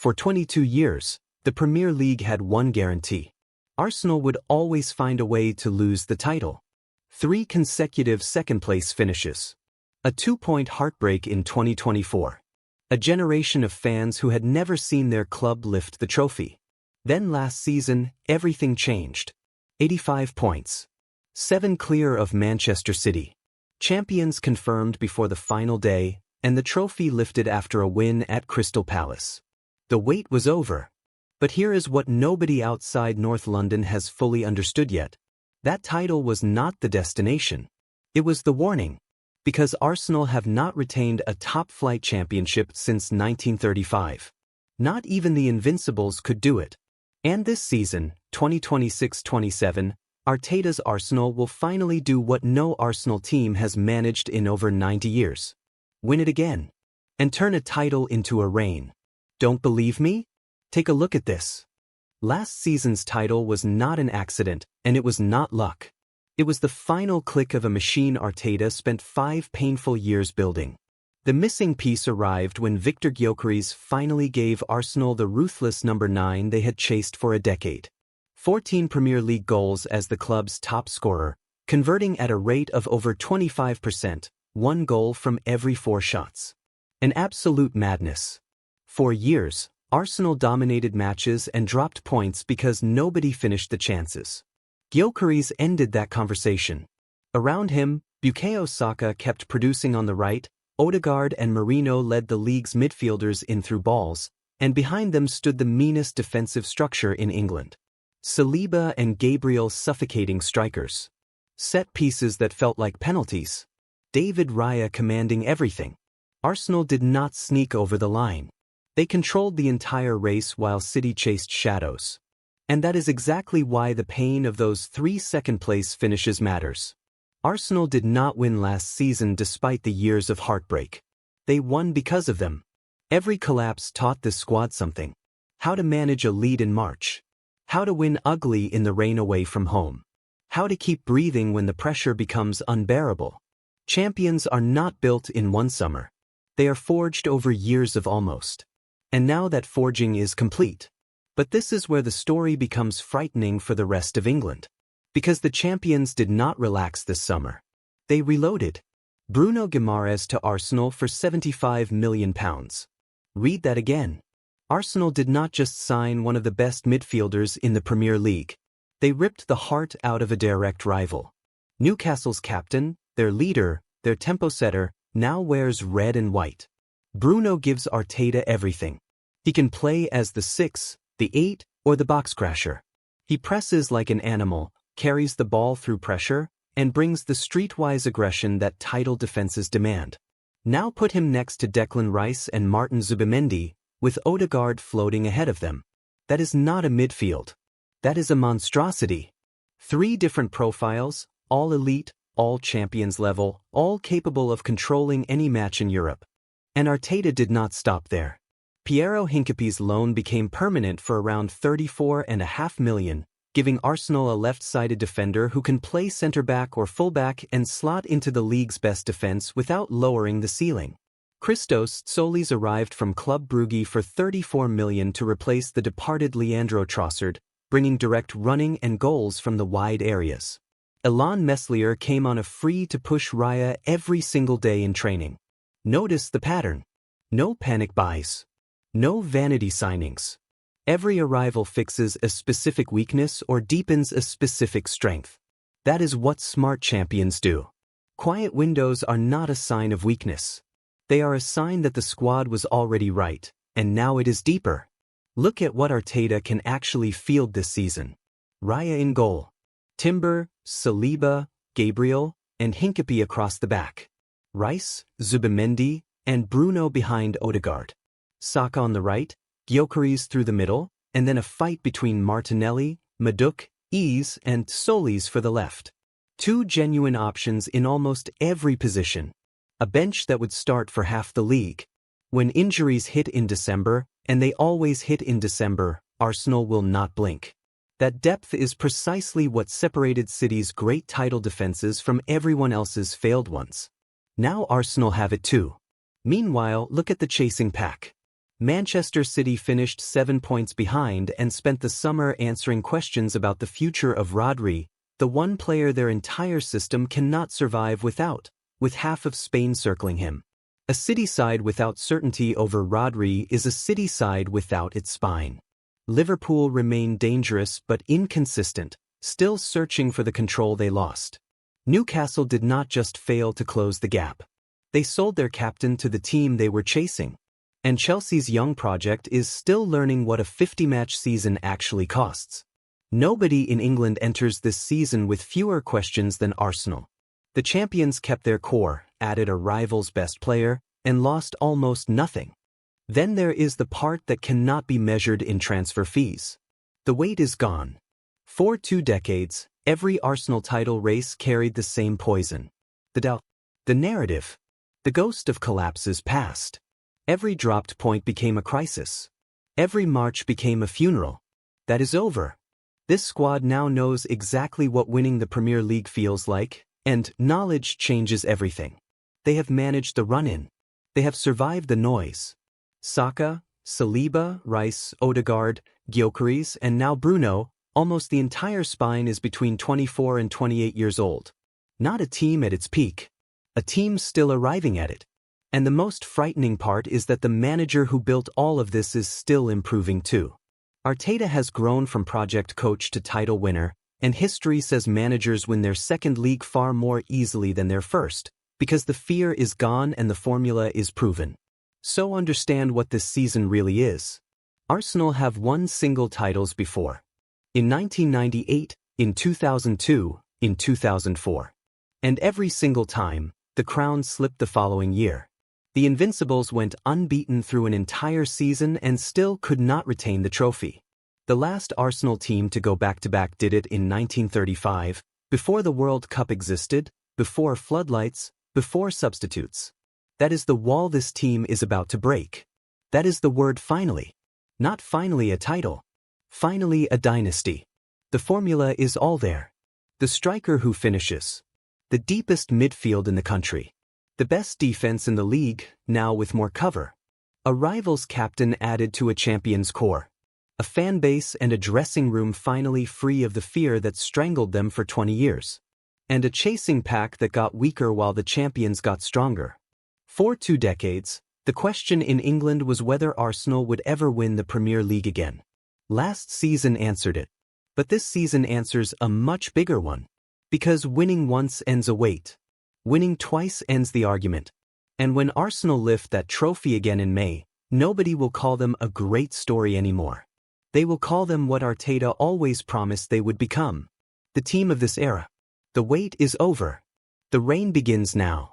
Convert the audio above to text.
For 22 years, the Premier League had one guarantee. Arsenal would always find a way to lose the title. 3 consecutive second-place finishes. A 2-point heartbreak in 2024. A generation of fans who had never seen their club lift the trophy. Then last season, everything changed. 85 points. 7 clear of Manchester City. Champions confirmed before the final day, and the trophy lifted after a win at Crystal Palace. The wait was over. But here is what nobody outside North London has fully understood yet. That title was not the destination. It was the warning. Because Arsenal have not retained a top-flight championship since 1935. Not even the Invincibles could do it. And this season, 2026-27, Arteta's Arsenal will finally do what no Arsenal team has managed in over 90 years. Win it again. And turn a title into a reign. Don't believe me? Take a look at this. Last season's title was not an accident, and it was not luck. It was the final click of a machine Arteta spent 5 painful years building. The missing piece arrived when Victor Gyökeres finally gave Arsenal the ruthless number 9 they had chased for a decade. 14 Premier League goals as the club's top scorer, converting at a rate of over 25%, 1 goal from every 4 shots. An absolute madness. For years, Arsenal dominated matches and dropped points because nobody finished the chances. Gyökeres ended that conversation. Around him, Bukayo Saka kept producing on the right, Odegaard and Merino led the league's midfielders in through balls, and behind them stood the meanest defensive structure in England. Saliba and Gabriel suffocating strikers. Set pieces that felt like penalties. David Raya commanding everything. Arsenal did not sneak over the line. They controlled the entire race while City chased shadows. And that is exactly why the pain of those 3 second-place finishes matters. Arsenal did not win last season despite the years of heartbreak. They won because of them. Every collapse taught this squad something. How to manage a lead in March. How to win ugly in the rain away from home. How to keep breathing when the pressure becomes unbearable. Champions are not built in one summer. They are forged over years of almost. And now that forging is complete. But this is where the story becomes frightening for the rest of England. Because the champions did not relax this summer. They reloaded. Bruno Guimaraes to Arsenal for £75 million. Read that again. Arsenal did not just sign one of the best midfielders in the Premier League. They ripped the heart out of a direct rival. Newcastle's captain, their leader, their tempo setter, now wears red and white. Bruno gives Arteta everything. He can play as the 6, the 8, or the box crasher. He presses like an animal, carries the ball through pressure, and brings the streetwise aggression that title defenses demand. Now put him next to Declan Rice and Martin Zubimendi, with Odegaard floating ahead of them. That is not a midfield. That is a monstrosity. 3 different profiles, all elite, all champions level, all capable of controlling any match in Europe. And Arteta did not stop there. Piero Hincapié's loan became permanent for around £34.5 million, giving Arsenal a left-sided defender who can play centre-back or full-back and slot into the league's best defence without lowering the ceiling. Christos Tsolis arrived from Club Brugge for £34 million to replace the departed Leandro Trossard, bringing direct running and goals from the wide areas. Ilan Meslier came on a free to push Raya every single day in training. Notice the pattern. No panic buys. No vanity signings. Every arrival fixes a specific weakness or deepens a specific strength. That is what smart champions do. Quiet windows are not a sign of weakness. They are a sign that the squad was already right, and now it is deeper. Look at what Arteta can actually field this season. Raya in goal. Timber, Saliba, Gabriel, and Hincapié across the back. Rice, Zubimendi, and Bruno behind Odegaard. Saka on the right, Gyökeres through the middle, and then a fight between Martinelli, Madueke, Eze, and Solis for the left. 2 genuine options in almost every position. A bench that would start for half the league. When injuries hit in December, and they always hit in December, Arsenal will not blink. That depth is precisely what separated City's great title defenses from everyone else's failed ones. Now Arsenal have it too. Meanwhile, look at the chasing pack. Manchester City finished 7 points behind and spent the summer answering questions about the future of Rodri, the one player their entire system cannot survive without, with half of Spain circling him. A City side without certainty over Rodri is a City side without its spine. Liverpool remained dangerous but inconsistent, still searching for the control they lost. Newcastle did not just fail to close the gap. They sold their captain to the team they were chasing. And Chelsea's young project is still learning what a 50-match season actually costs. Nobody in England enters this season with fewer questions than Arsenal. The champions kept their core, added a rival's best player, and lost almost nothing. Then there is the part that cannot be measured in transfer fees. The weight is gone. For 2 decades, every Arsenal title race carried the same poison. The doubt, the narrative, the ghost of collapse is past. Every dropped point became a crisis. Every march became a funeral. That is over. This squad now knows exactly what winning the Premier League feels like, and knowledge changes everything. They have managed the run-in. They have survived the noise. Saka, Saliba, Rice, Odegaard, Gyökeres, and now Bruno, almost the entire spine is between 24 and 28 years old. Not a team at its peak. A team still arriving at it. And the most frightening part is that the manager who built all of this is still improving too. Arteta has grown from project coach to title winner, and history says managers win their second league far more easily than their first, because the fear is gone and the formula is proven. So understand what this season really is. Arsenal have won single titles before. In 1998, in 2002, in 2004. And every single time, the crown slipped the following year. The Invincibles went unbeaten through an entire season and still could not retain the trophy. The last Arsenal team to go back-to-back did it in 1935, before the World Cup existed, before floodlights, before substitutes. That is the wall this team is about to break. That is the word finally. Not finally a title. Finally a dynasty. The formula is all there. The striker who finishes. The deepest midfield in the country. The best defense in the league, now with more cover. A rival's captain added to a champion's core. A fan base and a dressing room finally free of the fear that strangled them for 20 years. And a chasing pack that got weaker while the champions got stronger. For 2 decades, the question in England was whether Arsenal would ever win the Premier League again. Last season answered it. But this season answers a much bigger one. Because winning once ends a wait. Winning twice ends the argument. And when Arsenal lift that trophy again in May, nobody will call them a great story anymore. They will call them what Arteta always promised they would become. The team of this era. The wait is over. The reign begins now.